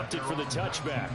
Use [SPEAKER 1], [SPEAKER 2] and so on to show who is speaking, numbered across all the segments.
[SPEAKER 1] opted for the touchback.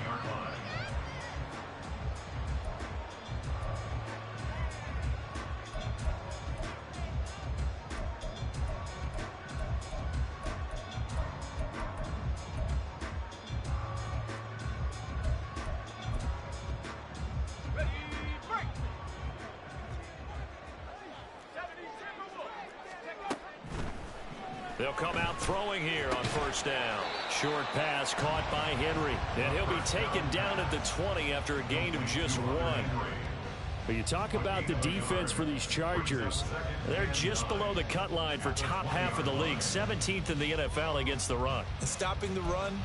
[SPEAKER 1] They'll come out throwing here on first down. Short pass caught by Henry. And he'll be taken down at the 20 after a gain of just 1. But you talk about the defense for these Chargers. They're just below the cut line for top half of the league. 17th in the NFL against the run.
[SPEAKER 2] And stopping the run,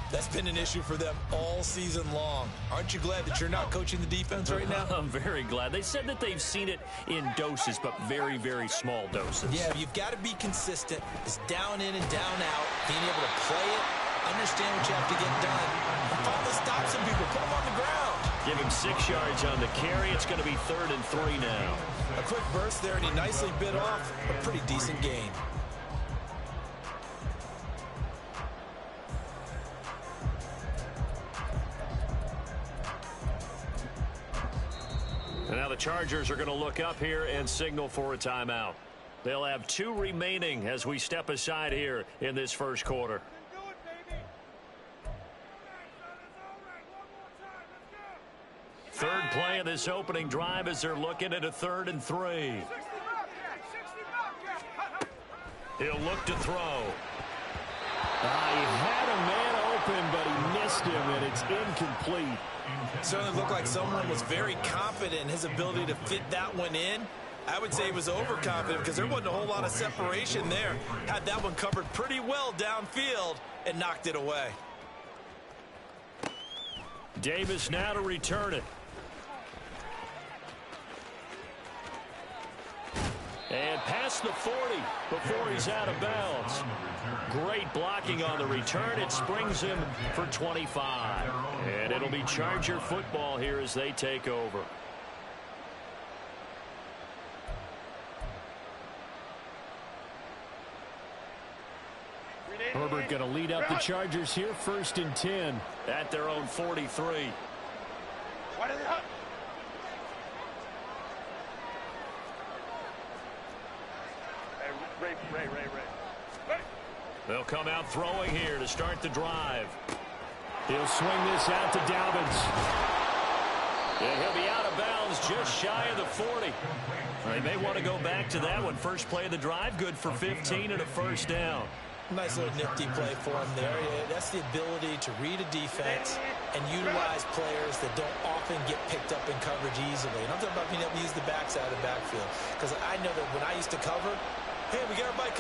[SPEAKER 2] that's been an issue for them all season long. Aren't you glad that you're not coaching the defense right now?
[SPEAKER 1] I'm very glad. They said that they've seen it in doses, but very, very small doses.
[SPEAKER 2] Yeah, you've got to be consistent. It's down in and down out. Being able to play it, understand what you have to get done. And finally stop some people. Put them on the ground.
[SPEAKER 1] Give him 6 yards on the carry. It's going to be 3rd and 3 now.
[SPEAKER 2] A quick burst there, and he nicely bit off a pretty decent gain.
[SPEAKER 1] And now the Chargers are going to look up here and signal for a timeout. They'll have 2 remaining as we step aside here in this first quarter. Third play of this opening drive as they're looking at a 3rd and 3. He'll look to throw. He had a man open, but he missed him, and it's incomplete.
[SPEAKER 2] Certainly looked like someone was very confident in his ability to fit that one in. I would say he was overconfident because there wasn't a whole lot of separation there. Had that one covered pretty well downfield and knocked it away.
[SPEAKER 1] Davis now to return it. And past the 40 before he's out of bounds. Great blocking on the return. It springs him for 25. And it'll be Charger football here as they take over. Herbert going to lead up the Chargers here, 1st and 10 at their own 43. They'll come out throwing here to start the drive. He'll swing this out to Dobbins. And he'll be out of bounds just shy of the 40. They may want to go back to that one. First play of the drive, good for 15 and a first down.
[SPEAKER 2] Nice little nifty play for him there. That's the ability to read a defense and utilize players that don't often get picked up in coverage easily. And I'm talking about being able to use the backside of the backfield. Because I know that when I used to cover, hey, we got everybody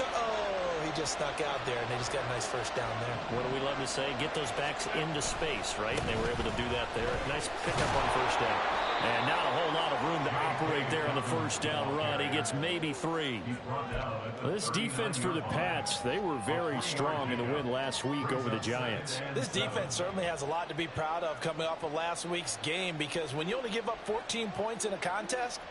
[SPEAKER 2] he just snuck out there, and they just got a nice first down there.
[SPEAKER 1] What do we love to say? Get those backs into space, right? And they were able to do that there. Nice pickup on first down. And not a whole lot of room to operate there on the first down run. He gets maybe 3. This defense for the Pats, they were very strong in the win last week over the Giants.
[SPEAKER 2] This defense certainly has a lot to be proud of coming off of last week's game, because when you only give up 14 points in a contest,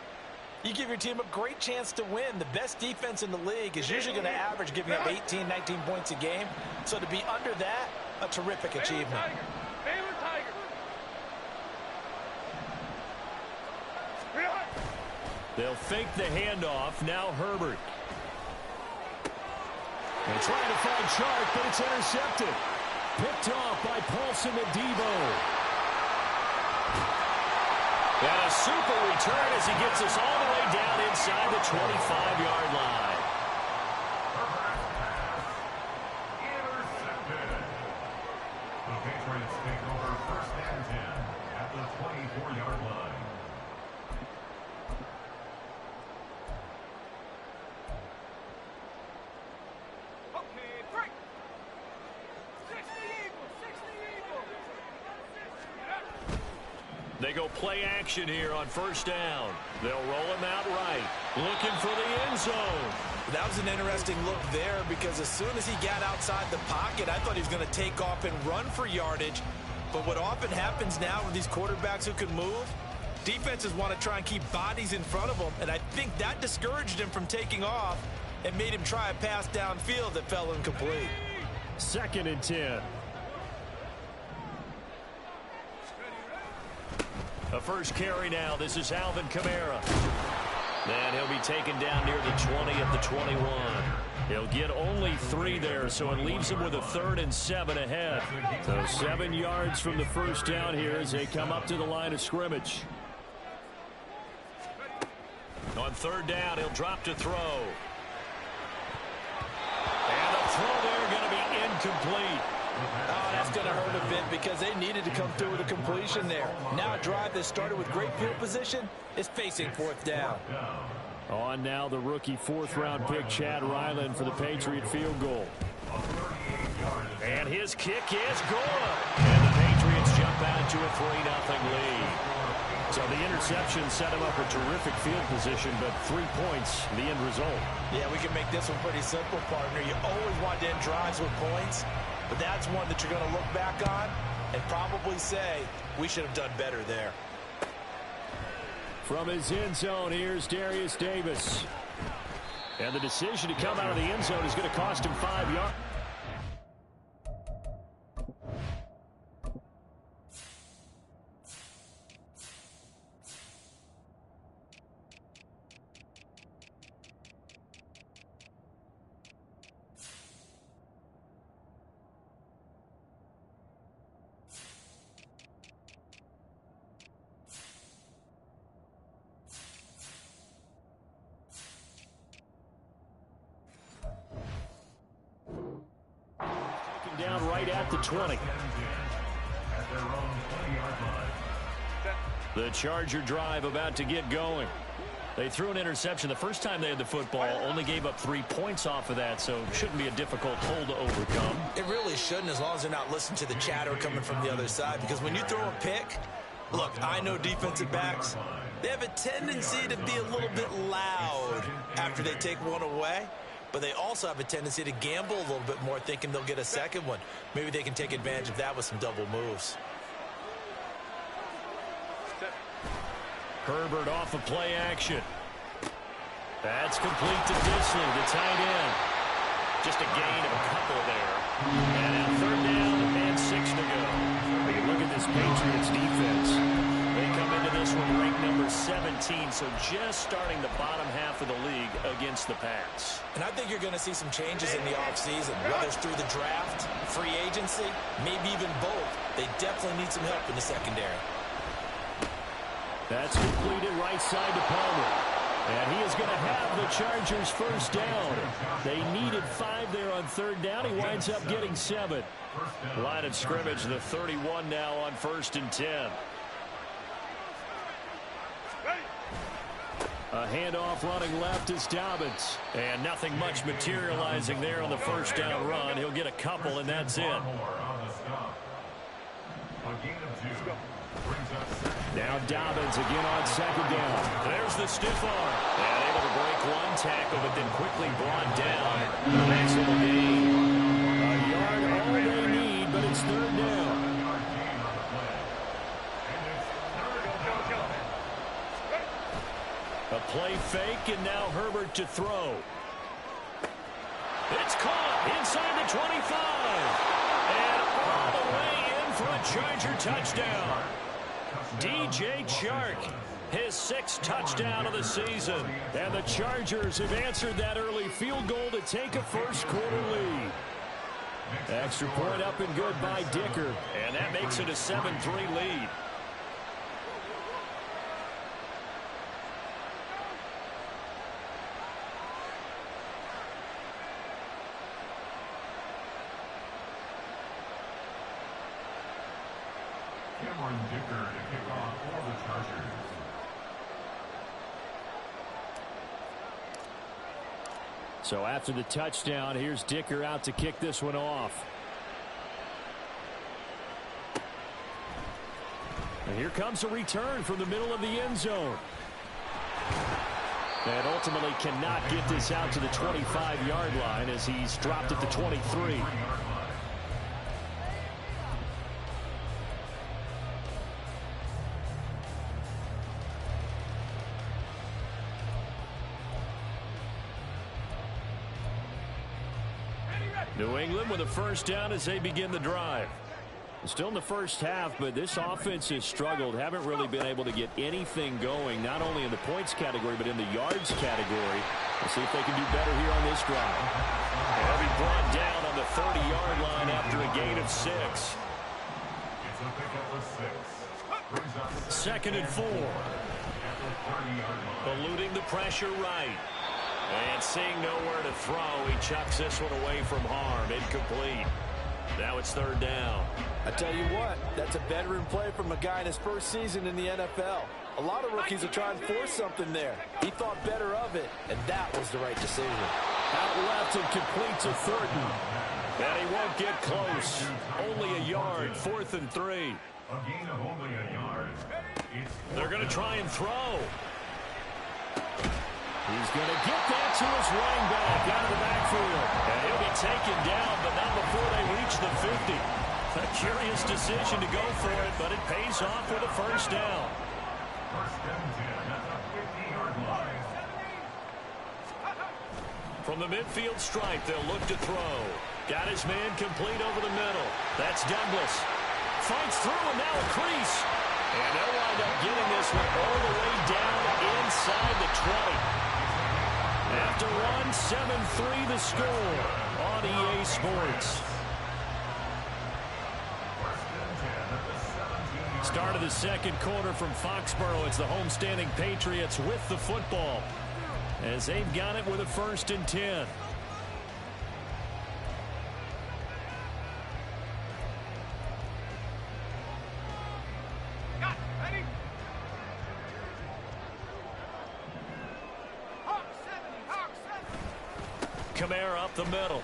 [SPEAKER 2] you give your team a great chance to win. The best defense in the league is usually going to average giving up 18, 19 points a game. So to be under that, a terrific achievement.
[SPEAKER 1] They'll fake the handoff. Now Herbert. They're trying to find Chark, but it's intercepted. Picked off by Paulson Adebo. And a super return as he gets us all the way down inside the 25-yard line.
[SPEAKER 3] Intercepted. The Patriots take over 1st and 10 at the 24-yard line.
[SPEAKER 1] They go play action here on first down. They'll roll him out right. Looking for the end zone.
[SPEAKER 2] That was an interesting look there, because as soon as he got outside the pocket, I thought he was going to take off and run for yardage. But what often happens now with these quarterbacks who can move, defenses want to try and keep bodies in front of them. And I think that discouraged him from taking off and made him try a pass downfield that fell incomplete.
[SPEAKER 1] 2nd and 10. A first carry now. This is Alvin Kamara. And he'll be taken down near the 20 at the 21. He'll get only 3 there, so it leaves him with a 3rd and 7 ahead. So 7 yards from the first down here as they come up to the line of scrimmage. On 3rd down, he'll drop to throw. And the throw there going to be incomplete.
[SPEAKER 2] Oh, that's going to hurt a bit because they needed to come through with a completion there. Now a drive that started with great field position is facing 4th down.
[SPEAKER 1] On now the rookie 4th-round pick Chad Ryland for the Patriot field goal. And his kick is good. And the Patriots jump out to a 3-0 lead. So the interception set him up a terrific field position, but 3 points, the end result.
[SPEAKER 2] Yeah, we can make this one pretty simple, partner. You always want to end drives with points, but that's one that you're going to look back on and probably say, we should have done better there.
[SPEAKER 1] From his end zone, here's Darius Davis. And the decision to come out of the end zone is going to cost him 5 yards. Down right at the 20. The Charger drive about to get going. They threw an interception the first time they had the football, only gave up 3 points off of that, so it shouldn't be a difficult hole to overcome.
[SPEAKER 2] It really shouldn't, as long as they're not listening to the chatter coming from the other side, because when you throw a pick, look, I know defensive backs, they have a tendency to be a little bit loud after they take one away. But they also have a tendency to gamble a little bit more, thinking they'll get a second one. Maybe they can take advantage of that with some double moves.
[SPEAKER 1] Herbert off of play action. That's complete to Disley, the tight end. Just a gain of a couple there. And now 3rd down and 6 to go. But you look at this Patriots defense. They come into this one ranked number 17, so just starting the bottom half of the league against the pass.
[SPEAKER 2] And I think you're going to see some changes in the offseason, whether it's through the draft, free agency, maybe even both. They definitely need some help in the secondary.
[SPEAKER 1] That's completed right side to Palmer. And he is going to have the Chargers first down. They needed 5 there on 3rd down. He winds up getting 7. Line of scrimmage, the 31 now on 1st and 10. A handoff running left is Dobbins. And nothing much materializing there on the first down run. He'll get a couple, and that's it. Now Dobbins again on 2nd down. There's the stiff arm. And able to break one tackle, but then quickly brought down. Nice little gain. A yard all they need, but it's 3rd down. A play fake, and now Herbert to throw. It's caught inside the 25. And all the way in for a Charger touchdown. DJ Chark, his 6th touchdown of the season. And the Chargers have answered that early field goal to take a first-quarter lead. Extra point up and good by Dicker. And that makes it a 7-3 lead.
[SPEAKER 3] Dicker to kick off for the Chargers.
[SPEAKER 1] So after the touchdown, here's Dicker out to kick this one off. And here comes a return from the middle of the end zone. And ultimately cannot get this out to the 25-yard line as he's dropped at the 23. New England with a first down as they begin the drive. Still in the first half, but this offense has struggled. Haven't really been able to get anything going, not only in the points category, but in the yards category. We'll see if they can do better here on this drive. They'll be brought down on the 30-yard line after a gain of 6.
[SPEAKER 3] It's a pickup of 6.
[SPEAKER 1] Second and 4. Eluding the pressure right. And seeing nowhere to throw, he chucks this one away from harm. Incomplete. Now it's third down.
[SPEAKER 2] I tell you what, that's a veteran play from a guy in his first season in the NFL. A lot of rookies are trying to force something there. He thought better of it, and that was the right decision.
[SPEAKER 1] Out left and complete to Thornton. And he won't get close. Only a yard, 4th and 3.
[SPEAKER 3] A gain of only a yard.
[SPEAKER 1] They're going to try and throw. He's going to get that to his running back out of the backfield. And he'll be taken down, but not before they reach the 50. A curious decision to go for it, but it pays off with a first down.
[SPEAKER 3] First and 10 at the 50-yard line.
[SPEAKER 1] From the midfield stripe, they'll look to throw. Got his man complete over the middle. That's Douglas. Fights through and now a crease. And they'll wind up getting this one all the way down inside the 20. After one, 7-3 the score on EA Sports. Start of the second quarter from Foxborough. It's the homestanding Patriots with the football as they've got it with a 1st and 10. Kamara up the middle.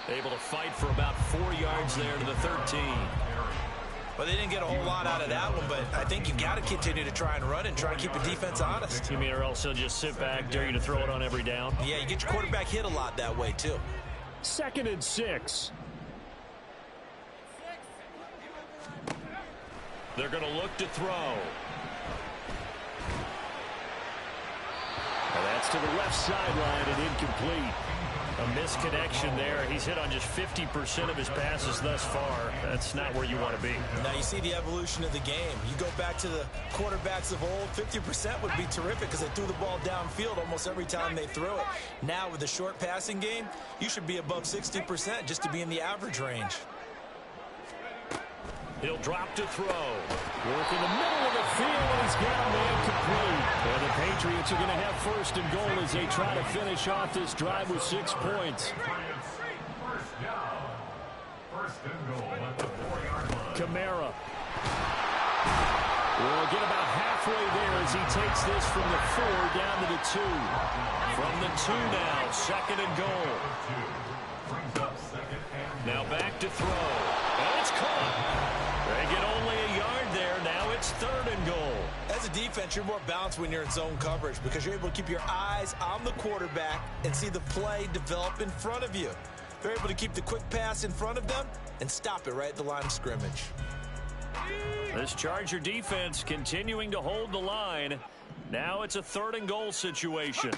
[SPEAKER 1] Able to fight for about 4 yards there to the 13.
[SPEAKER 2] Well, they didn't get a whole lot out of that one, but I think you've got to continue to try and run and try and keep the defense honest.
[SPEAKER 1] You mean or else he'll just sit back, dare you to throw it on every down?
[SPEAKER 2] Yeah, you get your quarterback hit a lot that way, too.
[SPEAKER 1] 2nd and 6. They're going to look to throw. And that's to the left sideline and incomplete. A misconnection there. He's hit on just 50% of his passes thus far. That's not where you want to be.
[SPEAKER 2] Now you see the evolution of the game. You go back to the quarterbacks of old, 50% would be terrific because they threw the ball downfield almost every time they threw it. Now with the short passing game, you should be above 60% just to be in the average range.
[SPEAKER 1] He'll drop to throw. Work in the middle of the field, and he's down there complete. And the Patriots are going to have 1st and goal as they try to finish off this drive with 6 points.
[SPEAKER 3] First down. 1st and goal at the 4-yard line.
[SPEAKER 1] Kamara. We'll get about halfway there as he takes this from the 4 down to the 2. From the 2 now, 2nd and goal.
[SPEAKER 3] Brings up 2nd and
[SPEAKER 1] now back to throw. And it's caught. They get only a yard there. Now it's 3rd and goal.
[SPEAKER 2] As a defense, you're more balanced when you're in zone coverage because you're able to keep your eyes on the quarterback and see the play develop in front of you. They're able to keep the quick pass in front of them and stop it right at the line of scrimmage.
[SPEAKER 1] This Charger defense continuing to hold the line. Now it's a 3rd and goal situation.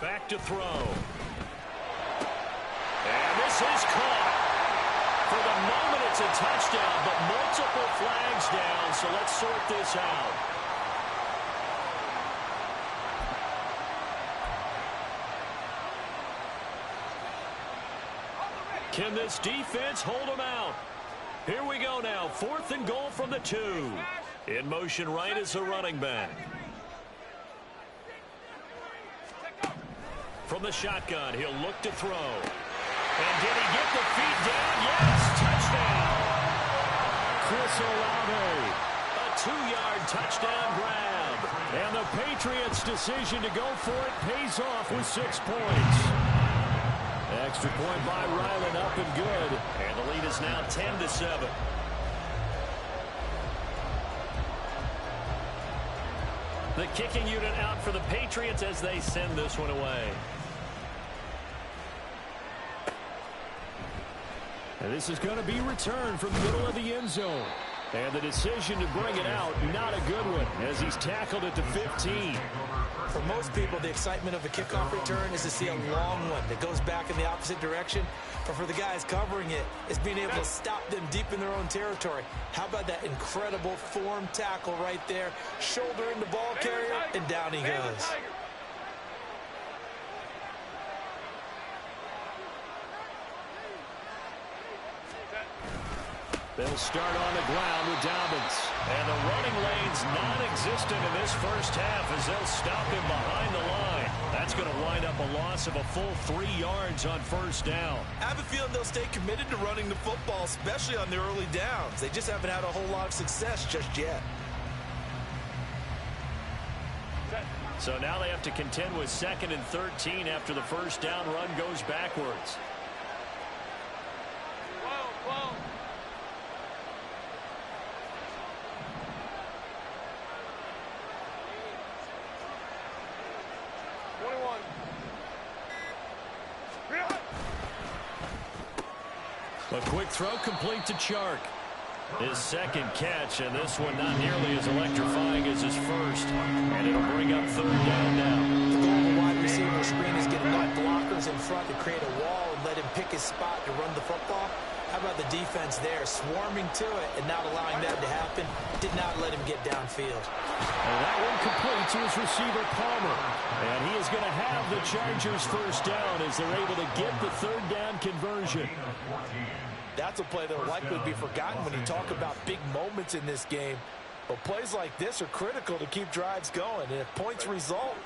[SPEAKER 1] Back to throw. And this is caught. For the moment, it's a touchdown, but multiple flags down, so let's sort this out. Can this defense hold them out? Here we go now, 4th and goal from the 2. In motion right is the running back. From the shotgun, he'll look to throw. And did he get the feet down? Yes, touchdown. Chris Olave. A 2-yard touchdown grab. And the Patriots' decision to go for it pays off with 6 points. Extra point by Ryland up and good. And the lead is now 10-7. The kicking unit out for the Patriots as they send this one away. And this is going to be returned from the middle of the end zone. And the decision to bring it out, not a good one, as he's tackled at the 15.
[SPEAKER 2] For most people, the excitement of a kickoff return is to see a long one that goes back in the opposite direction. But for the guys covering it, it's being able to stop them deep in their own territory. How about that incredible form tackle right there? Shouldering the ball carrier, and down he goes.
[SPEAKER 1] They'll start on the ground with Dobbins. And the running lane's non-existent in this first half as they'll stop him behind the line. That's going to wind up a loss of a full 3 yards on first down.
[SPEAKER 2] I have a feeling they'll stay committed to running the football, especially on the early downs. They just haven't had a whole lot of success just yet.
[SPEAKER 1] So now they have to contend with 2nd and 13 after the first down run goes backwards. A quick throw complete to Chark. His second catch, and this one not nearly as electrifying as his first. And it'll bring up 3rd down now.
[SPEAKER 2] The goal of a wide receiver screen is get enough blockers in front to create a wall and let him pick his spot to run the football. How about the defense there, swarming to it and not allowing that to happen? Did not let him get downfield.
[SPEAKER 1] And that one complete to his receiver, Palmer. And he is going to have the Chargers first down as they're able to get the 3rd down conversion.
[SPEAKER 2] That's a play that will likely be forgotten when you talk about big moments in this game. But plays like this are critical to keep drives going. And if points result,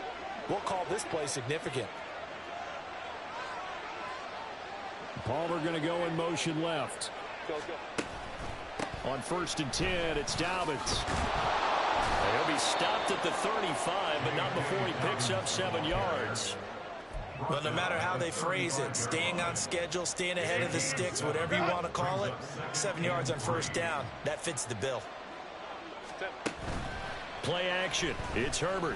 [SPEAKER 2] we'll call this play significant.
[SPEAKER 1] Palmer going to go in motion left. On 1st and 10, it's Dobbins. He'll be stopped at the 35, but not before he picks up 7 yards.
[SPEAKER 2] But no matter how they phrase it, staying on schedule, staying ahead of the sticks, whatever you want to call it, 7 yards on first down, that fits the bill.
[SPEAKER 1] Play action. It's Herbert.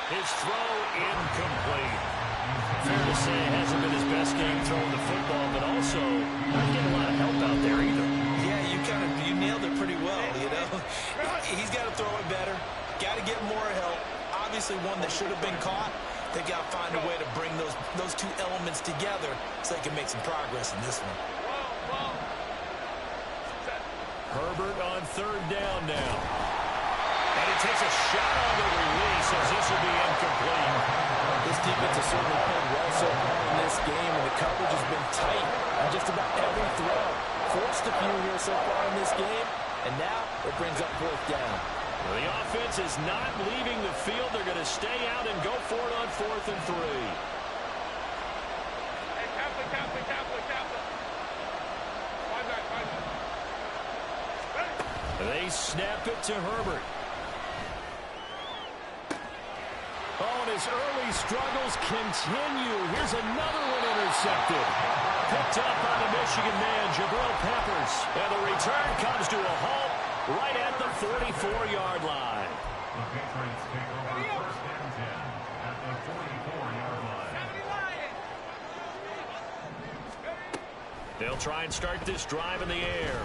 [SPEAKER 1] His throw incomplete. Fair to say it hasn't been his best game throwing the football, but also not getting a lot of help out there either.
[SPEAKER 2] Yeah, you nailed it pretty well, you know. He's got to throw it better. Got to get more help. Obviously one that should have been caught. They got to find a way to bring those two elements together so they can make some progress in this one.
[SPEAKER 1] Herbert on 3rd down now. And he takes a shot on the release as this will be incomplete.
[SPEAKER 2] This defense has certainly played well so far in this game, and the coverage has been tight on just about every throw. Forced a few here so far in this game, and now it brings up 4th down.
[SPEAKER 1] Well, the offense is not leaving the field. They're going to stay out and go for it on 4th and 3.
[SPEAKER 4] Hey, Kaplan.
[SPEAKER 1] They snap it to Herbert. Oh, and his early struggles continue. Here's another one intercepted. Picked up by the Michigan man, Jabril Peppers. And the return comes to a halt right at the 44-yard line.
[SPEAKER 3] The Patriots take over 1st and 10 at the 44-yard line.
[SPEAKER 1] They'll try and start this drive in the air.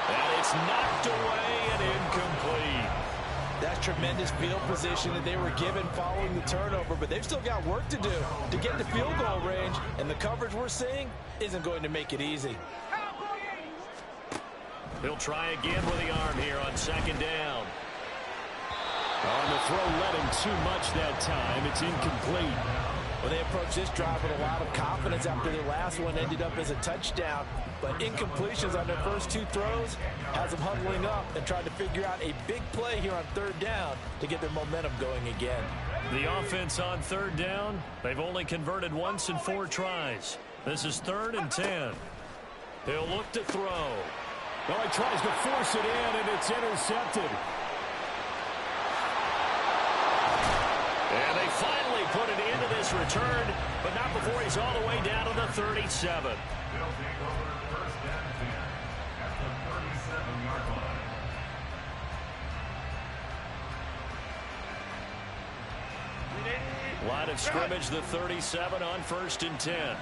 [SPEAKER 1] And it's knocked away and incomplete.
[SPEAKER 2] That's tremendous field position that they were given following the turnover, but they've still got work to do to get to field goal range, and the coverage we're seeing isn't going to make it easy.
[SPEAKER 1] He'll try again with the arm here on 2nd down. On the throw led him too much that time. It's incomplete.
[SPEAKER 2] Well, they approached this drive with a lot of confidence after their last one ended up as a touchdown. But incompletions on their first 2 throws has them huddling up and trying to figure out a big play here on 3rd down to get their momentum going again.
[SPEAKER 1] The offense on 3rd down, they've only converted once in 4 tries. This is 3rd and 10. He'll look to throw. Well, he tries to force it in, and it's intercepted. And they finally put it into this return, but not before he's all the way down to the 37.
[SPEAKER 3] They'll take over 1st and 10 at the 37-yard line.
[SPEAKER 1] Line of scrimmage, the 37 on 1st and 10.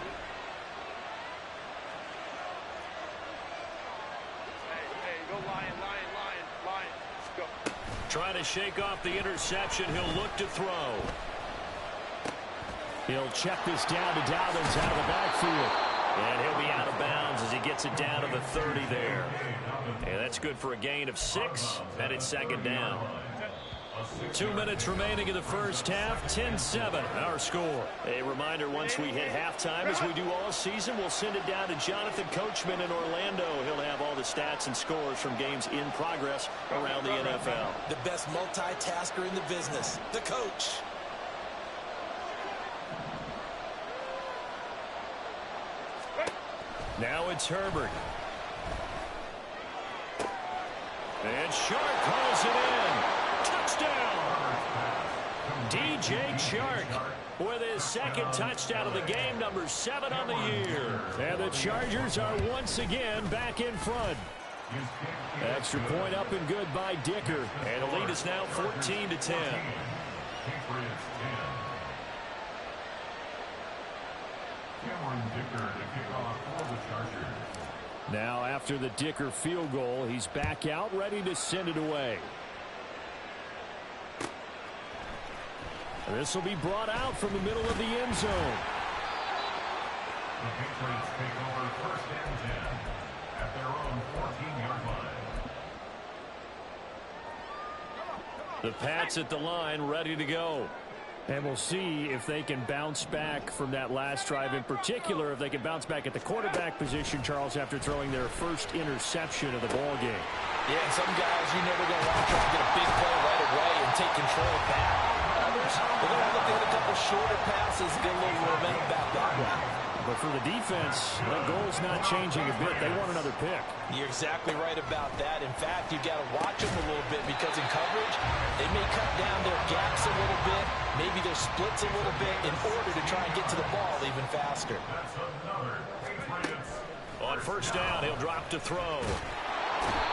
[SPEAKER 1] Trying to shake off the interception. He'll look to throw. He'll check this down to Dobbins out of the backfield. And he'll be out of bounds as he gets it down to the 30 there. And that's good for a gain of 6, and it's second down. 2 minutes remaining in the first half, 10-7, our score. A reminder, once we hit halftime, as we do all season, we'll send it down to Jonathan Coachman in Orlando. He'll have all the stats and scores from games in progress around the NFL.
[SPEAKER 2] The best multitasker in the business, the coach.
[SPEAKER 1] Now it's Herbert. And Shark calls it in. Touchdown! DJ Chark with his second touchdown of the game, number 7 on the year. And the Chargers are once again back in front. Extra point up and good by Dicker. And the lead is now 14-10. Now after the Dicker field goal, he's back out ready to send it away. This will be brought out from the middle of the end zone.
[SPEAKER 3] The Patriots take over first and 10 at their own 14-yard line.
[SPEAKER 1] The Pats at the line, ready to go. And we'll see if they can bounce back from that last drive, in particular if they can bounce back at the quarterback position, Charles, after throwing their first interception of the ball game.
[SPEAKER 2] Yeah, and some guys you never going to want to try to get a big play right away and take control back. Others, they're going to look at a couple shorter passes and get a little momentum back that way.
[SPEAKER 1] But for the defense, the goal's not changing a bit. They want another pick.
[SPEAKER 2] You're exactly right about that. In fact, you've got to watch them a little bit because in coverage, they may cut down their gaps a little bit, maybe their splits a little bit in order to try and get to the ball even faster.
[SPEAKER 1] On first down, he'll drop to throw.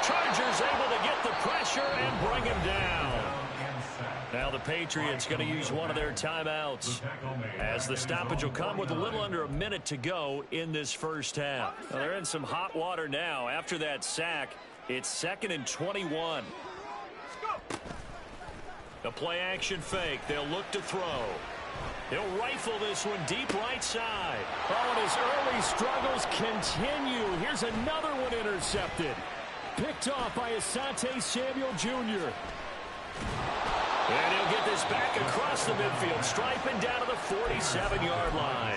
[SPEAKER 1] Chargers able to get the pressure and bring him down. Now the Patriots going to use one of their timeouts as the stoppage will come with a little under a minute to go in this first half. Well, they're in some hot water now. After that sack, it's 2nd and 21. The play action fake. They'll look to throw. He'll rifle this one deep right side. Oh, and his early struggles continue. Here's another one intercepted. Picked off by Asante Samuel Jr. And he'll get this back across the midfield, striping down to the 47-yard line.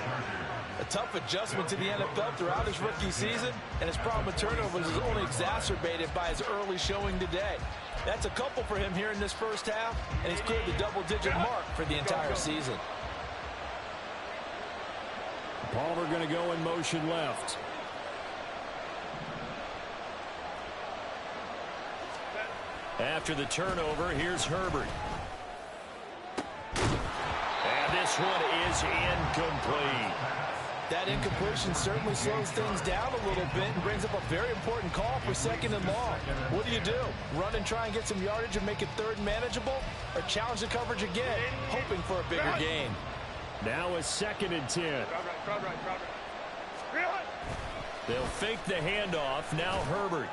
[SPEAKER 2] A tough adjustment to the NFL throughout his rookie season, and his problem with turnovers is only exacerbated by his early showing today. That's a couple for him here in this first half, and he's cleared the double-digit mark for the entire season.
[SPEAKER 1] Palmer going to go in motion left. After the turnover, here's Herbert. And this one is incomplete.
[SPEAKER 2] That incompletion certainly slows things down a little bit and brings up a very important call for 2nd and long. What do you do? Run and try and get some yardage and make it 3rd manageable? Or challenge the coverage again, hoping for a bigger gain?
[SPEAKER 1] Now a 2nd and 10. They'll fake the handoff. Now Herbert.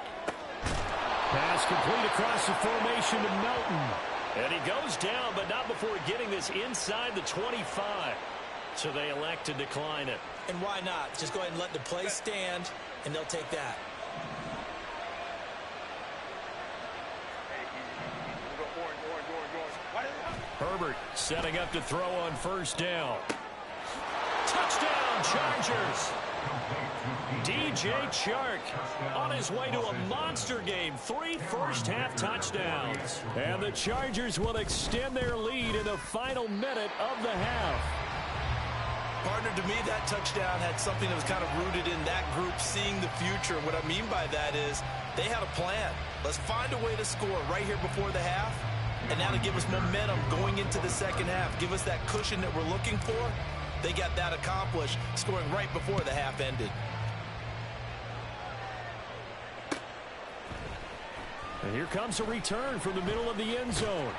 [SPEAKER 1] Pass complete across the formation to Melton. And he goes down, but not before getting this inside the 25. So they elect to decline it.
[SPEAKER 2] And why not? Just go ahead and let the play stand, and they'll take that.
[SPEAKER 1] Herbert setting up to throw on first down. Touchdown, Chargers. DJ Chark on his way to a monster game. 3 first-half touchdowns. And the Chargers will extend their lead in the final minute of the half.
[SPEAKER 2] Partner, to me, that touchdown had something that was kind of rooted in that group seeing the future. And what I mean by that is they had a plan. Let's find a way to score right here before the half. And now to give us momentum going into the second half. Give us that cushion that we're looking for. They got that accomplished, scoring right before the half ended.
[SPEAKER 1] And here comes a return from the middle of the end zone.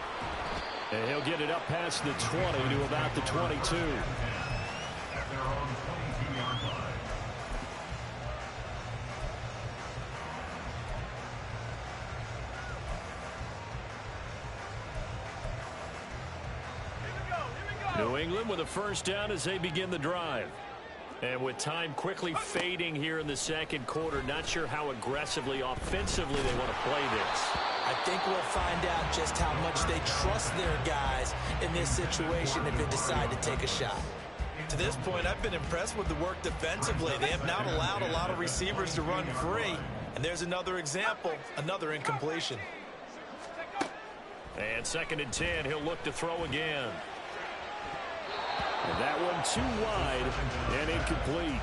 [SPEAKER 1] And he'll get it up past the 20 to about the 22.
[SPEAKER 3] At their own 22-yard line.
[SPEAKER 1] New England with a first down as they begin the drive. And with time quickly fading here in the second quarter, not sure how aggressively, offensively they want to play this.
[SPEAKER 2] I think we'll find out just how much they trust their guys in this situation if they decide to take a shot. To this point, I've been impressed with the work defensively. They have not allowed a lot of receivers to run free. And there's another example, another incompletion.
[SPEAKER 1] And 2nd and 10, he'll look to throw again. And that one too wide and incomplete.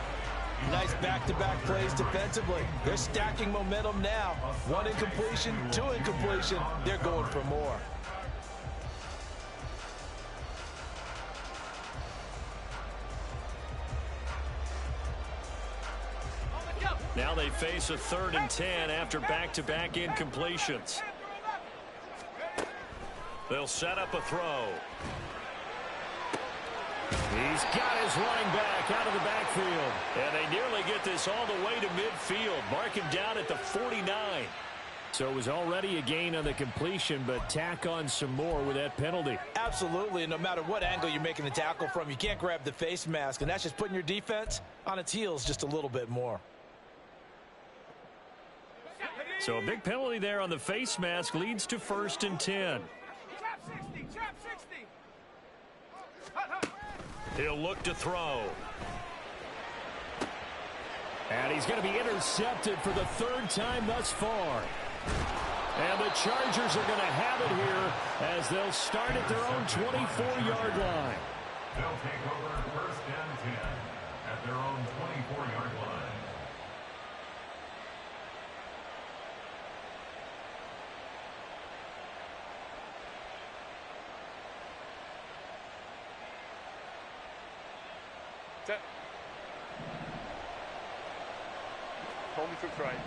[SPEAKER 2] Nice back-to-back plays defensively. They're stacking momentum now. 1 incompletion, 2 incompletion. They're going for more.
[SPEAKER 1] Now they face a 3rd and 10 after back-to-back incompletions. They'll set up a throw. He's got his running back out of the backfield. And they nearly get this all the way to midfield. Mark him down at the 49. So it was already a gain on the completion, but tack on some more with that penalty.
[SPEAKER 2] Absolutely. No matter what angle you're making the tackle from, you can't grab the face mask. And that's just putting your defense on its heels just a little bit more.
[SPEAKER 1] So a big penalty there on the face mask leads to 1st and 10. He'll look to throw. And he's going to be intercepted for the 3rd time thus far. And the Chargers are going to have it here as they'll start at their own 24-yard line.
[SPEAKER 3] They'll take over 1st and 10 at their own 24-yard line.
[SPEAKER 4] Set. Hold me to right.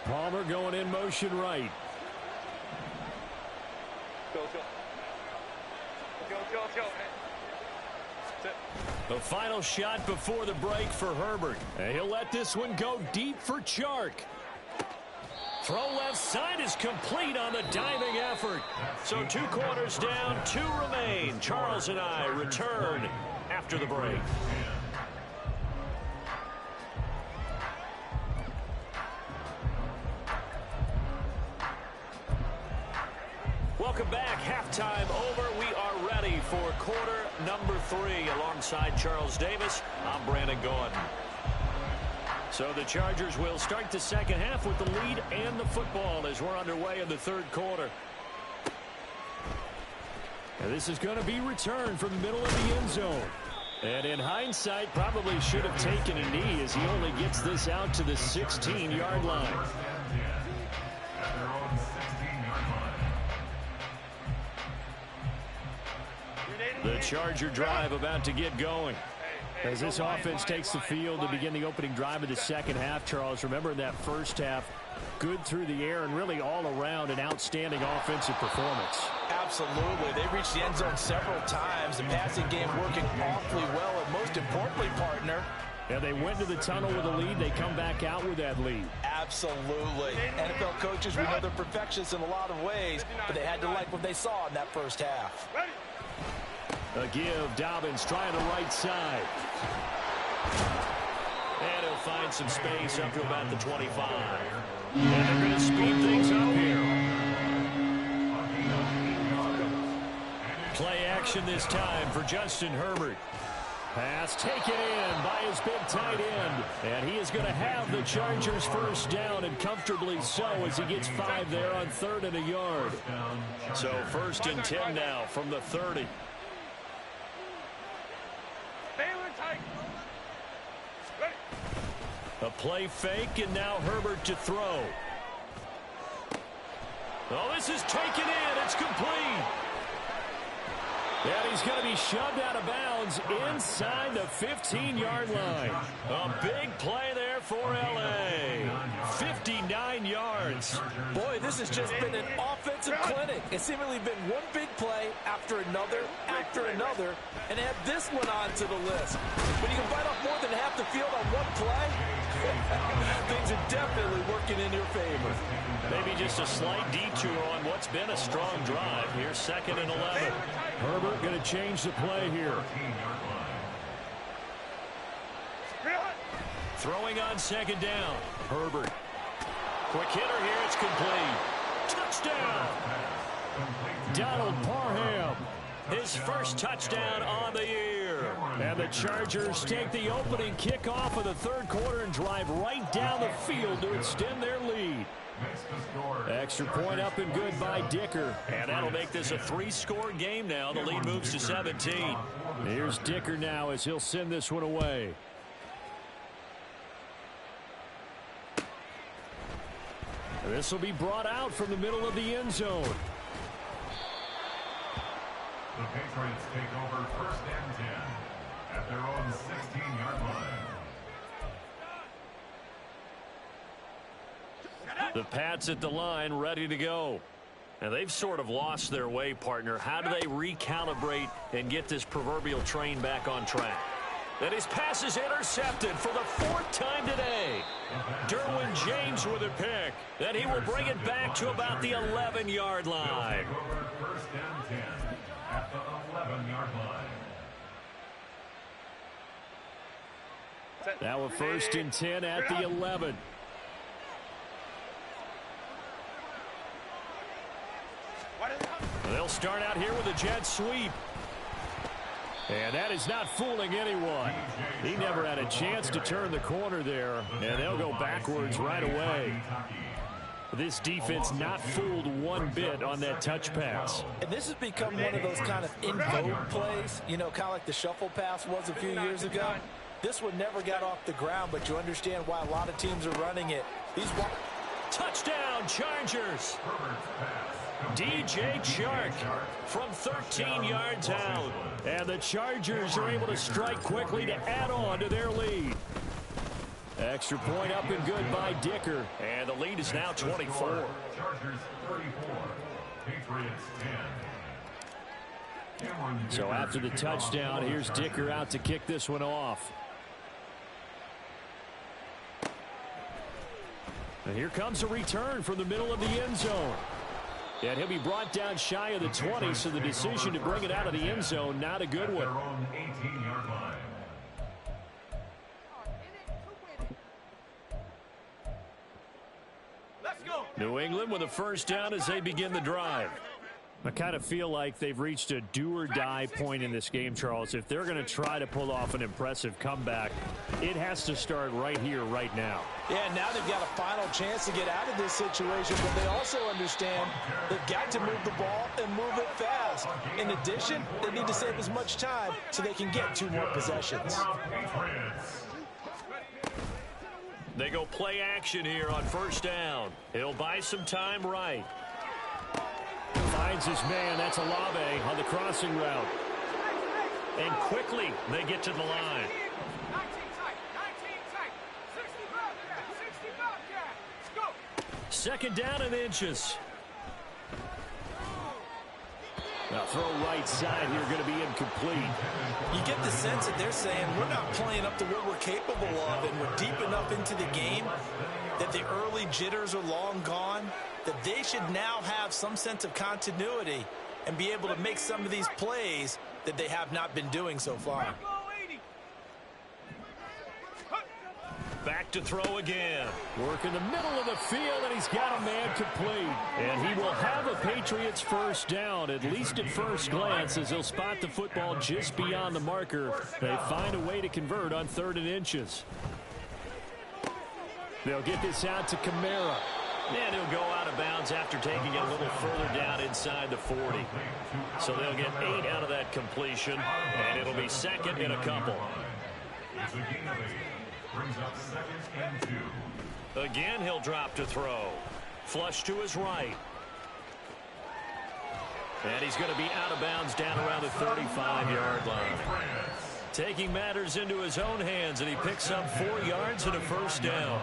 [SPEAKER 1] Palmer going in motion right.
[SPEAKER 4] Go. Set.
[SPEAKER 1] The final shot before the break for Herbert. And he'll let this one go deep for Chark. Throw left side is complete on the diving effort. So 2 quarters down, 2 remain. Charles and I return after the break. Welcome back. Halftime over. We are ready for quarter number 3. Alongside Charles Davis, I'm Brandon Gordon. So the Chargers will start the second half with the lead and the football as we're underway in the 3rd quarter. And this is going to be returned from the middle of the end zone. And in hindsight, probably should have taken a knee as he only gets this out to the 16-yard line. The Charger drive about to get going. As this offense takes the field to begin the opening drive of the second half, Charles, remember in that first half, good through the air and really all around an outstanding offensive performance.
[SPEAKER 2] Absolutely. They reached the end zone several times. The passing game working awfully well, and most importantly, partner.
[SPEAKER 1] And they went to the tunnel with a lead. They come back out with that lead.
[SPEAKER 2] Absolutely. NFL coaches, we know they're perfectionists in a lot of ways, but they had to like what they saw in that first half.
[SPEAKER 1] A give. Dobbins trying the right side. And he'll find some space up to about the 25. And they're going to speed things up here. Play action this time for Justin Herbert. Pass taken in by his big tight end. And he is going to have the Chargers first down, and comfortably so, as he gets 5 there on 3rd and a yard. So 1st and 10 now from the 30. A play fake, and now Herbert to throw. Oh, this is taken in. It's complete. And he's going to be shoved out of bounds inside the 15-yard line. A big play there for L.A. 59 yards.
[SPEAKER 2] Boy, this has just been an offensive clinic. It's seemingly been one big play after another, and add this one onto the list. When you can bite off more than half the field on one play, things are definitely working in your favor.
[SPEAKER 1] Maybe just a slight detour on what's been a strong drive. Here's 2nd and 11. Herbert going to change the play here. Throwing on 2nd down. Herbert. Quick hitter here. It's complete. Touchdown. Donald Parham. His first touchdown on the year. And the Chargers take the opening kickoff of the 3rd quarter and drive right down the field to extend their lead. Extra point up and good by Dicker. And that'll make this a 3-score game now. The lead moves to 17. Here's Dicker now as he'll send this one away. This will be brought out from the middle of the end zone.
[SPEAKER 3] The Patriots take over 1st and 10 at their own 16-yard line.
[SPEAKER 1] The Pats at the line, ready to go. And they've sort of lost their way, partner. How do they recalibrate and get this proverbial train back on track? And his pass is intercepted for the 4th time today. Derwin James with a pick. Then he will bring it back to about the 11-yard line.
[SPEAKER 3] 1st and 10 at the 11-yard line.
[SPEAKER 1] Now a 1st and 10 at the 11. They'll start out here with a jet sweep. And that is not fooling anyone. He never had a chance to turn the corner there, and they'll go backwards right away. This defense not fooled one bit on that touch pass.
[SPEAKER 2] And this has become one of those kind of in vogue plays, you know, kind of like the shuffle pass was a few years ago. This one never got off the ground, but you understand why a lot of teams are running it.
[SPEAKER 1] Touchdown, Chargers. DJ Chark from 13 yards out. And the Chargers are able to strike quickly to add on to their lead. Extra point up and good by Dicker. And the lead is now 24.
[SPEAKER 3] Chargers 34, Patriots 10.
[SPEAKER 1] So after the touchdown, here's Dicker out to kick this one off. And here comes a return from the middle of the end zone. And he'll be brought down shy of the 20, so the decision to bring it out of the end zone, not a good one. New England with a 1st down as they begin the drive. I kind of feel like they've reached a do-or-die point in this game, Charles. If they're going to try to pull off an impressive comeback, it has to start right here, right now.
[SPEAKER 2] Yeah, now they've got a final chance to get out of this situation, but they also understand they've got to move the ball and move it fast. In addition, they need to save as much time so they can get 2 more possessions.
[SPEAKER 1] They go play action here on 1st down. He'll buy some time right. Finds his man. That's Olave on the crossing route. And quickly they get to the line. 2nd down and inches. Now throw right side here, going to be incomplete.
[SPEAKER 2] You get the sense that they're saying we're not playing up to what we're capable of, and we're deep enough into the game that the early jitters are long gone, that they should now have some sense of continuity and be able to make some of these plays that they have not been doing so far.
[SPEAKER 1] Back to throw again. Work in the middle of the field, and he's got a man complete. And he will have a Patriots 1st down, at least at first glance, as he'll spot the football just beyond the marker. They find a way to convert on 3rd and inches. They'll get this out to Kamara. And he'll go out of bounds after taking it a little further down inside the 40. So they'll get 8 out of that completion, and it'll be 2nd and a couple.
[SPEAKER 3] Brings up 2nd and 2.
[SPEAKER 1] Again, he'll drop to throw. Flush to his right. And he's going to be out of bounds down around the 35-yard line. Taking matters into his own hands, and he picks up 4 yards and a first down.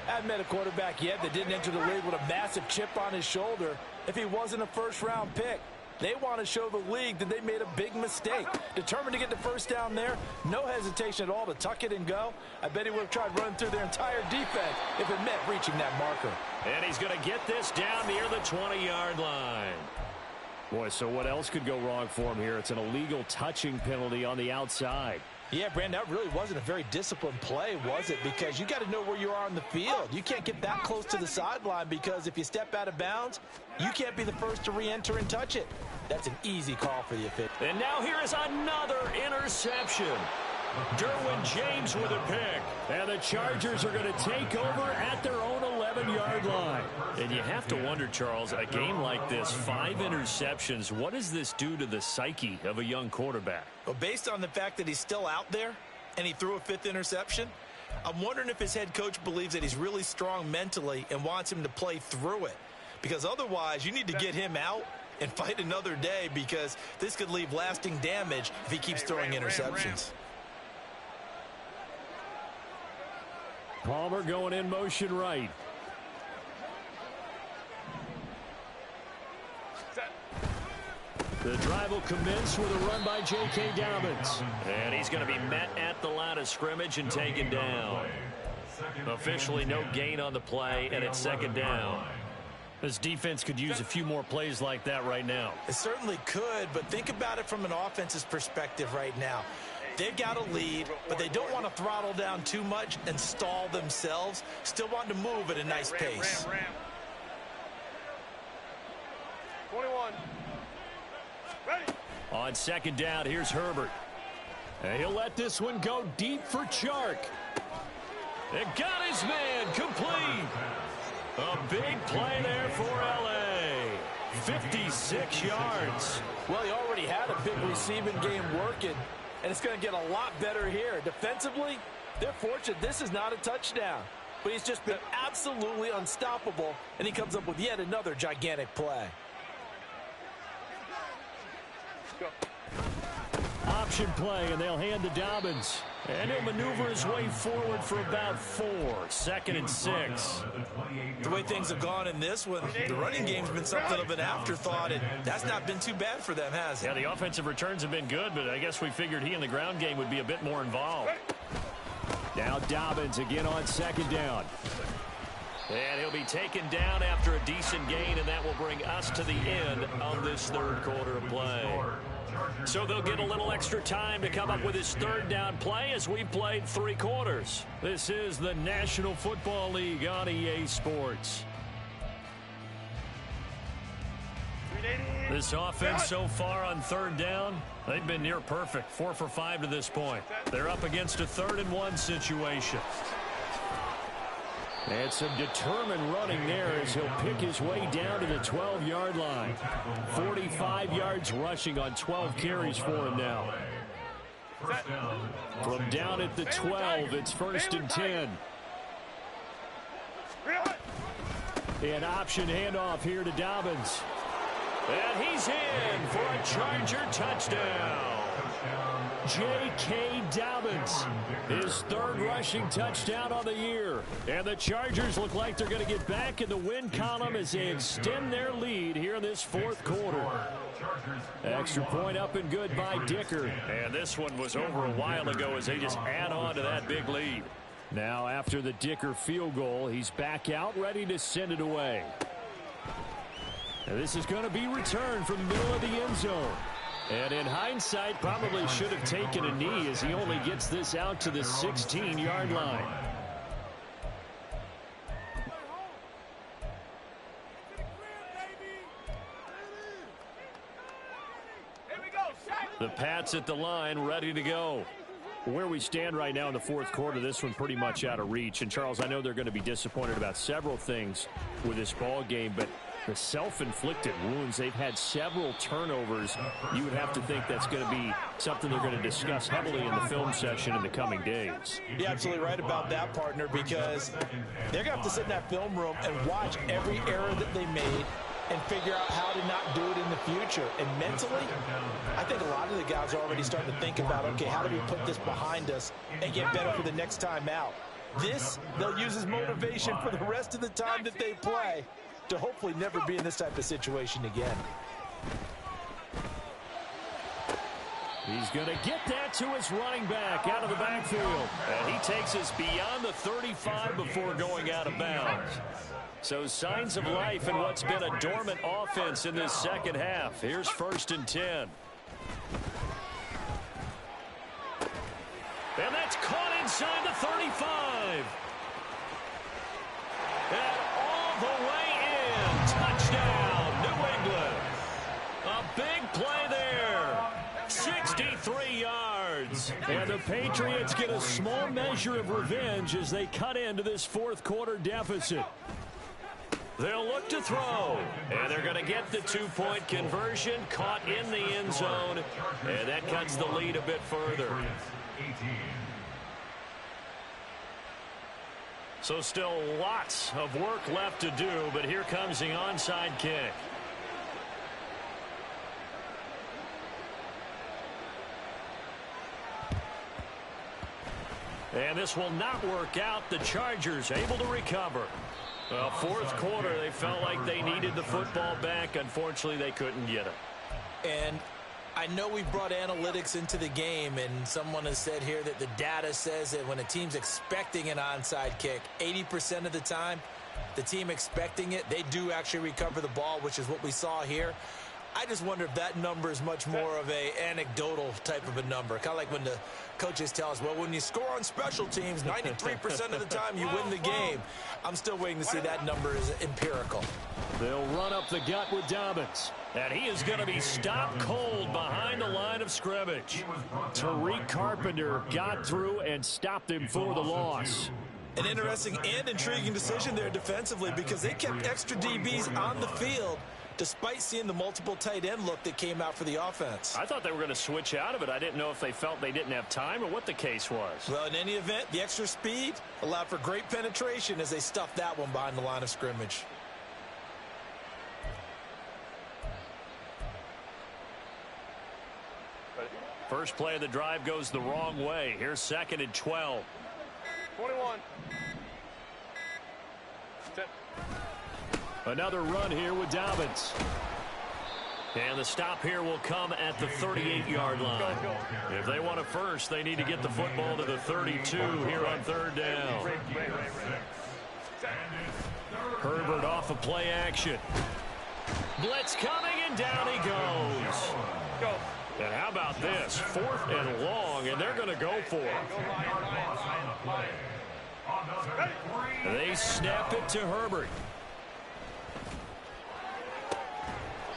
[SPEAKER 2] I haven't met a quarterback yet that didn't enter the league with a massive chip on his shoulder if he wasn't a first-round pick. They want to show the league that they made a big mistake. Determined to get the first down there, no hesitation at all to tuck it and go. I bet he would have tried running through their entire defense if it meant reaching that marker.
[SPEAKER 1] And he's going to get this down near the 20-yard line. Boy, so what else could go wrong for him here? It's an illegal touching penalty on the outside.
[SPEAKER 2] Yeah, Brandon, that really wasn't a very disciplined play, was it? Because you got to know where you are on the field. You can't get that close to the sideline because if you step out of bounds, you can't be the first to re-enter and touch it. That's an easy call for the official.
[SPEAKER 1] And now here is another interception. Derwin James with a pick. And the Chargers are going to take over at their own 11-yard line. And you have to wonder, Charles, a game like this, 5 interceptions, what does this do to the psyche of a young quarterback?
[SPEAKER 2] Well, based on the fact that he's still out there and he threw a 5th interception, I'm wondering if his head coach believes that he's really strong mentally and wants him to play through it. Because otherwise, you need to get him out and fight another day because this could leave lasting damage if he keeps throwing interceptions.
[SPEAKER 1] Palmer going in motion right. The drive will commence with a run by J.K. Dobbins. And he's going to be met at the line of scrimmage and taken down. Officially no gain on the play, and it's 2nd down. This defense could use a few more plays like that right now.
[SPEAKER 2] It certainly could, but think about it from an offense's perspective right now. They've got a lead, but they don't want to throttle down too much and stall themselves. Still want to move at a nice pace.
[SPEAKER 4] 21. Ready.
[SPEAKER 1] On 2nd down, here's Herbert. And he'll let this one go deep for Chark. It got his man complete. A big play there for L.A. 56 yards.
[SPEAKER 2] Well, he already had a big receiving game working, and it's going to get a lot better here. Defensively, they're fortunate this is not a touchdown. But he's just been absolutely unstoppable, and he comes up with yet another gigantic play.
[SPEAKER 4] Go.
[SPEAKER 1] Option play, and they'll hand to Dobbins. And he'll maneuver his way forward for about 4. 2nd and 6.
[SPEAKER 2] The way things have gone in this one, the running game's been something of an afterthought, and that's not been too bad for them, has it?
[SPEAKER 1] Yeah, the offensive returns have been good, but I guess we figured he in the ground game would be a bit more involved. Now Dobbins again on 2nd down. And he'll be taken down after a decent gain, and that will bring us to the end of this 3rd quarter of play. So they'll get a little extra time to come up with his 3rd down play as we've played 3 quarters. This is the National Football League on EA Sports. This offense so far on 3rd down, they've been near perfect. 4 for 5 to this point. They're up against a 3rd and 1 situation. And some determined running there as he'll pick his way down to the 12-yard line. 45 yards rushing on 12 carries for him now. From down at the 12, it's 1st and 10. An option handoff here to Dobbins. And he's in for a Charger touchdown. J.K. Dobbins, his 3rd rushing touchdown on the year. And the Chargers look like they're going to get back in the win column as they extend their lead here in this 4th quarter. Extra point up and good by Dicker. And this one was over a while ago as they just add on to that big lead. Now after the Dicker field goal, he's back out ready to send it away. And this is going to be returned from the middle of the end zone. And in hindsight, probably should have taken a knee as he only gets this out to the 16-yard line. The Pats at the line, ready to go. Where we stand right now in the 4th quarter, this one pretty much out of reach. And, Charles, I know they're going to be disappointed about several things with this ball game, but the self-inflicted wounds, they've had several turnovers. You would have to think that's going to be something they're going to discuss heavily in the film session in the coming days.
[SPEAKER 2] You're absolutely right about that, partner, because they're going to have to sit in that film room and watch every error that they made and figure out how to not do it in the future. And mentally, I think a lot of the guys are already starting to think about, okay, how do we put this behind us and get better for the next time out? This, they'll use as motivation for the rest of the time that they play to hopefully never be in this type of situation again.
[SPEAKER 1] He's going to get that to his running back out of the backfield. And he takes us beyond the 35 before going out of bounds. So signs of life in what's been a dormant offense in this second half. Here's 1st and 10. And that's caught inside the 35. And all the way in. Touchdown, New England. A big play there. 63 yards. And the Patriots get a small measure of revenge as they cut into this fourth quarter deficit. They'll look to throw. And they're going to get the 2-point conversion, caught in the end zone. And that cuts the lead a bit further. So still lots of work left to do, but here comes the onside kick. And this will not work out. The Chargers able to recover. Fourth quarter, they felt like they needed the football back. Unfortunately, they couldn't get it.
[SPEAKER 2] And I know we've brought analytics into the game, and someone has said here that the data says that when a team's expecting an onside kick, 80% of the time, the team expecting it, they do actually recover the ball, which is what we saw here. I just wonder if that number is much more of a anecdotal type of a number. Kind of like when the coaches tell us, well, when you score on special teams, 93% of the time you win the game. I'm still waiting to see that number is empirical.
[SPEAKER 1] They'll run up the gut with Dobbins. And he is going to be stopped cold behind the line of scrimmage. Tariq Carpenter got through and stopped him for the loss.
[SPEAKER 2] An interesting and intriguing decision there defensively because they kept extra DBs on the field despite seeing the multiple tight end look that came out for the offense.
[SPEAKER 1] I thought they were going to switch out of it. I didn't know if they felt they didn't have time or what the case was.
[SPEAKER 2] Well, in any event, the extra speed allowed for great penetration as they stuffed that one behind the line of scrimmage.
[SPEAKER 1] First play of the drive goes the wrong way. Here's 2nd and 12.
[SPEAKER 4] 21.
[SPEAKER 1] Another run here with Dobbins. And the stop here will come at the 38-yard line. If they want a first, they need to get the football to the 32 here on 3rd down. Herbert off of play action. Blitz coming, and down he goes. And how about this? 4th and long, and they're going to go for it. They snap it to Herbert.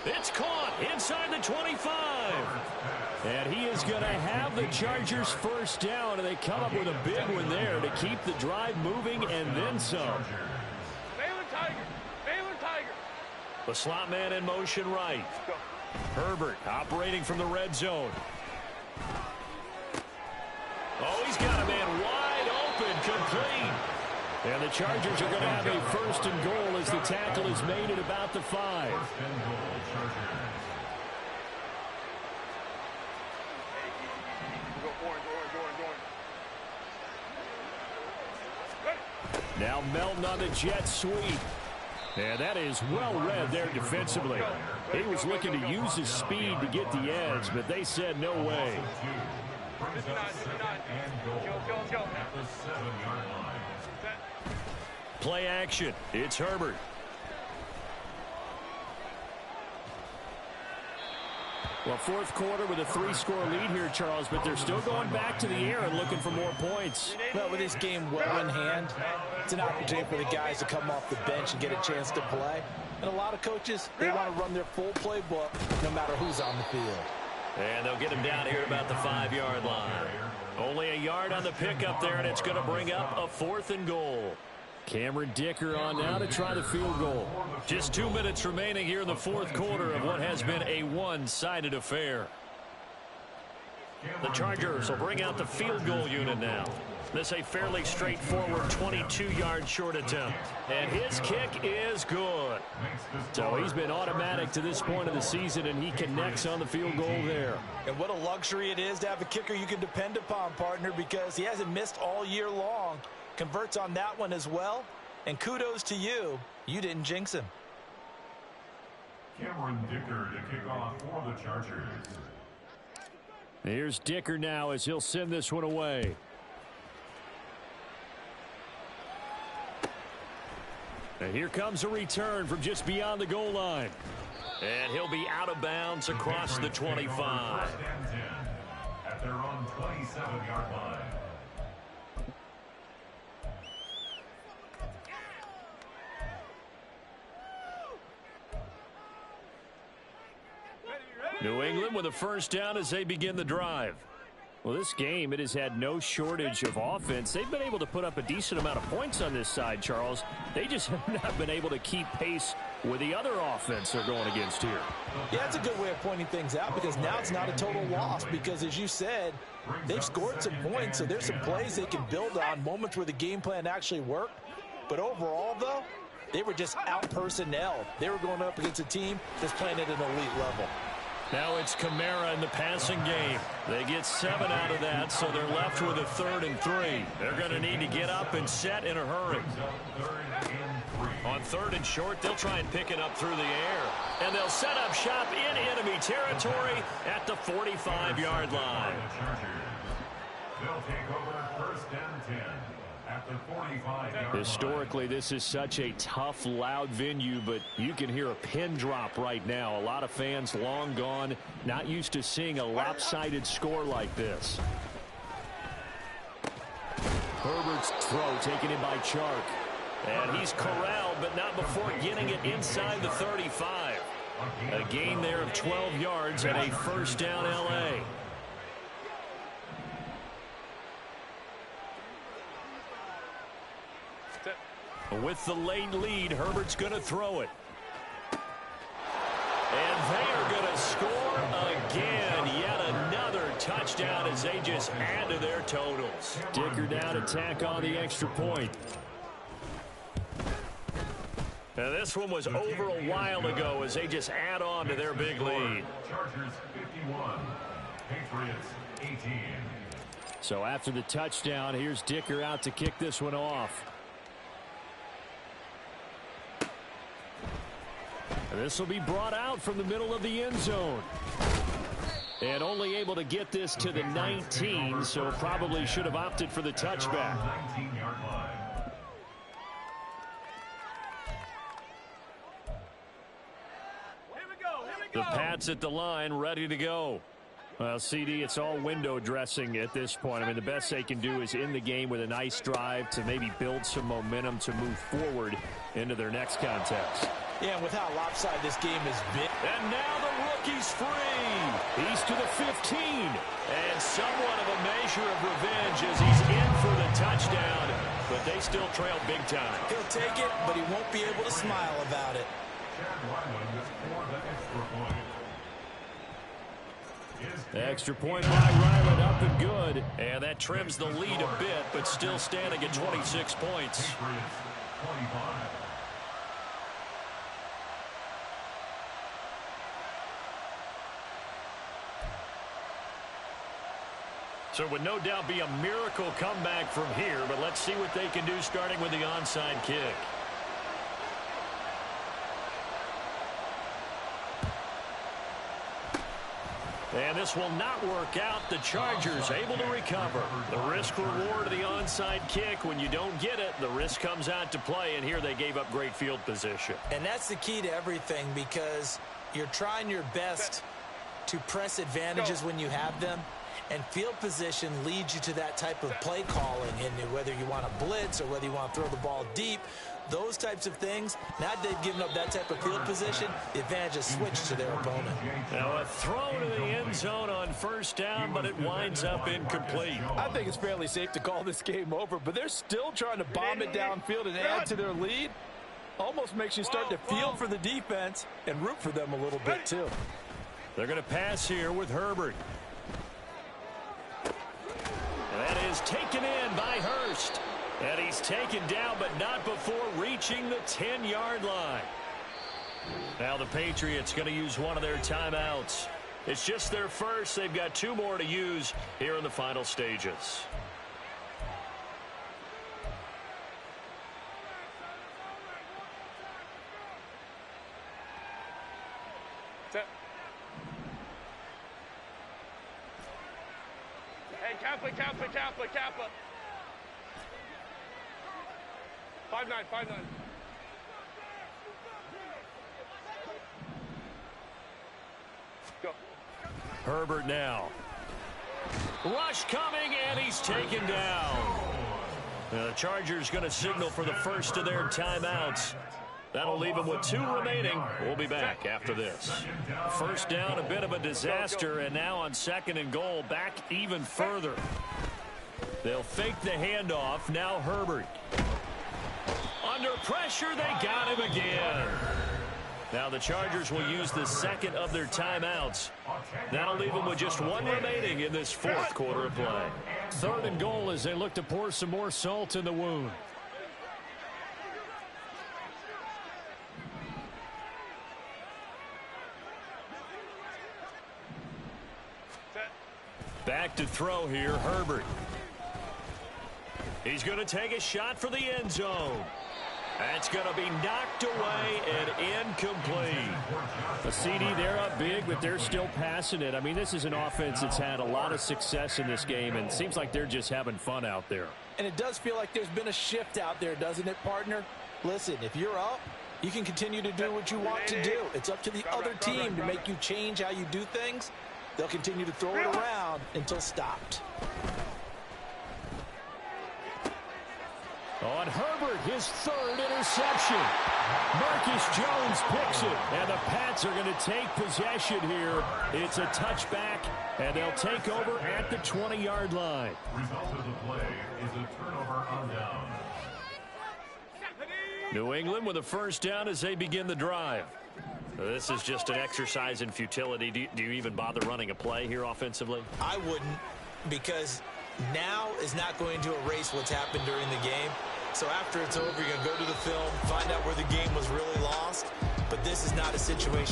[SPEAKER 1] It's caught inside the 25. And he is going to have the Chargers first down, and they come up with a big one there to keep the drive moving and then some.
[SPEAKER 4] Baylor Tiger.
[SPEAKER 1] The slot man in motion right. Herbert operating from the red zone. Oh, he's got a man wide open, complete. And the Chargers are going to have a 1st and goal as the tackle is made at about the 5. Now Melton on the jet sweep. And that is well read there defensively. He was looking to use his speed to get the edge, but they said no way. Play action. It's Herbert. Well, fourth quarter with a 3-score lead here, Charles, but they're still going back to the air and looking for more points.
[SPEAKER 2] Well, with this game well in hand, it's an opportunity for the guys to come off the bench and get a chance to play. And a lot of coaches, they want to run their full playbook no matter who's on the field.
[SPEAKER 1] And they'll get him down here at about the 5-yard line. Only a yard on the pickup there, and it's going to bring up a 4th and goal. Cameron Dicker on now to try the field goal. Just 2 minutes remaining here in the fourth quarter of what has been a one-sided affair. The Chargers will bring out the field goal unit now. This a fairly straightforward 22-yard short attempt. And his kick is good. So he's been automatic to this point of the season, and he connects on the field goal there.
[SPEAKER 2] And what a luxury it is to have a kicker you can depend upon, partner, because he hasn't missed all year long. Converts on that one as well. And kudos to you. You didn't jinx him.
[SPEAKER 3] Cameron Dicker to kick off for the Chargers.
[SPEAKER 1] Here's Dicker now as he'll send this one away. And here comes a return from just beyond the goal line. And he'll be out of bounds across the 25.
[SPEAKER 3] At their own 27-yard line.
[SPEAKER 1] New England with a first down as they begin the drive. Well, this game, it has had no shortage of offense. They've been able to put up a decent amount of points on this side, Charles. They just have not been able to keep pace with the other offense they're going against here.
[SPEAKER 2] Yeah, that's a good way of pointing things out, because now it's not a total loss, because as you said, they've scored some points, so there's some plays they can build on, moments where the game plan actually worked. But overall, though, they were just out-personnelled. They were going up against a team that's playing at an elite level.
[SPEAKER 1] Now it's Kamara in the passing game. They get 7 out of that, so they're left with a 3rd and 3. They're going to need to get up and set in a hurry. On 3rd and short, they'll try and pick it up through the air. And they'll set up shop in enemy territory at the 45-yard line.
[SPEAKER 3] They'll take over 1st and 10. At the 45-yard
[SPEAKER 1] Historically, this is such a tough, loud venue, but you can hear a pin drop right now. A lot of fans long gone, not used to seeing a lopsided score like this. Herbert's throw taken in by Chark. And he's corralled, but not before getting it inside the 35. A gain there of 12 yards and a first down L.A. With the late lead, Herbert's going to throw it. And they are going to score again. Yet another touchdown as they just add to their totals. Dicker down to tack on the extra point. And this one was over a while ago as they just add on to their big lead.
[SPEAKER 3] Chargers 51, Patriots 18.
[SPEAKER 1] So after the touchdown, here's Dicker out to kick this one off. This will be brought out from the middle of the end zone. And only able to get this to the 19, so probably should have opted for the touchback.
[SPEAKER 3] 19-yard line.
[SPEAKER 1] The Pats at the line, ready to go. Well, CD, it's all window dressing at this point. I mean, the best they can do is end the game with a nice drive to maybe build some momentum to move forward into their next contest.
[SPEAKER 2] Yeah, and with how lopsided this game has been.
[SPEAKER 1] And now the rookie's free. He's to the 15. And somewhat of a measure of revenge as he's in for the touchdown. But they still trail big time.
[SPEAKER 2] He'll take it, but he won't be able to smile about it.
[SPEAKER 1] The extra point by Ryland up and good. And that trims the lead a bit, but still standing at 26 points. So it would no doubt be a miracle comeback from here, but let's see what they can do starting with the onside kick. And this will not work out. The Chargers able to recover. The risk reward of the onside kick. When you don't get it, the risk comes out to play, and here they gave up great field position.
[SPEAKER 2] And that's the key to everything, because you're trying your best to press advantages when you have them. And field position leads you to that type of play calling, and whether you want to blitz or whether you want to throw the ball deep, those types of things. Now that they've given up that type of field position, the advantage is switched to their opponent.
[SPEAKER 1] Now a throw to the end zone on first down, but it winds up incomplete.
[SPEAKER 5] I think it's fairly safe to call this game over, but they're still trying to bomb it downfield and add to their lead. Almost makes you start to feel for the defense and root for them a little bit too.
[SPEAKER 1] They're going to pass here with Herbert. is taken in by Hurst. And he's taken down, but not before reaching the 10-yard line. Now the Patriots going to use one of their timeouts. It's just their first. They've got 2 more to use here in the final stages.
[SPEAKER 4] Set. Hey, Kappa. 5-9. Go.
[SPEAKER 1] Herbert now. Rush coming, and he's taken down. Now the Chargers going to signal for the first of their timeouts. That'll leave them with 2 remaining. We'll be back after this. First down, a bit of a disaster, and now on 2nd and goal, back even further. They'll fake the handoff. Now Herbert. Under pressure, they got him again. Now the Chargers will use the second of their timeouts. That'll leave them with just 1 remaining in this 4th quarter of play.
[SPEAKER 6] 3rd and goal as they look to pour some more salt in the wound.
[SPEAKER 1] Back to throw here, Herbert. He's going to take a shot for the end zone. That's going to be knocked away and incomplete.
[SPEAKER 6] A CD, they're up big, but they're still passing it. I mean, this is an offense that's had a lot of success in this game, and it seems like they're just having fun out there.
[SPEAKER 5] And it does feel like there's been a shift out there, doesn't it, partner? Listen, if you're up, you can continue to do what you want to do. It's up to the other team to make you change how you do things. They'll continue to throw it around until stopped.
[SPEAKER 6] On Herbert, his 3rd interception. Marcus Jones picks it, and the Pats are going to take possession here. It's a touchback, and they'll take over at the 20-yard line.
[SPEAKER 3] Result of the play is a turnover on down.
[SPEAKER 1] New England with a first down as they begin the drive. This is just an exercise in futility. Do you even bother running a play here offensively?
[SPEAKER 2] I wouldn't, because now is not going to erase what's happened during the game. So after it's over, you're going to go to the film, find out where the game was really lost. But this is not a situation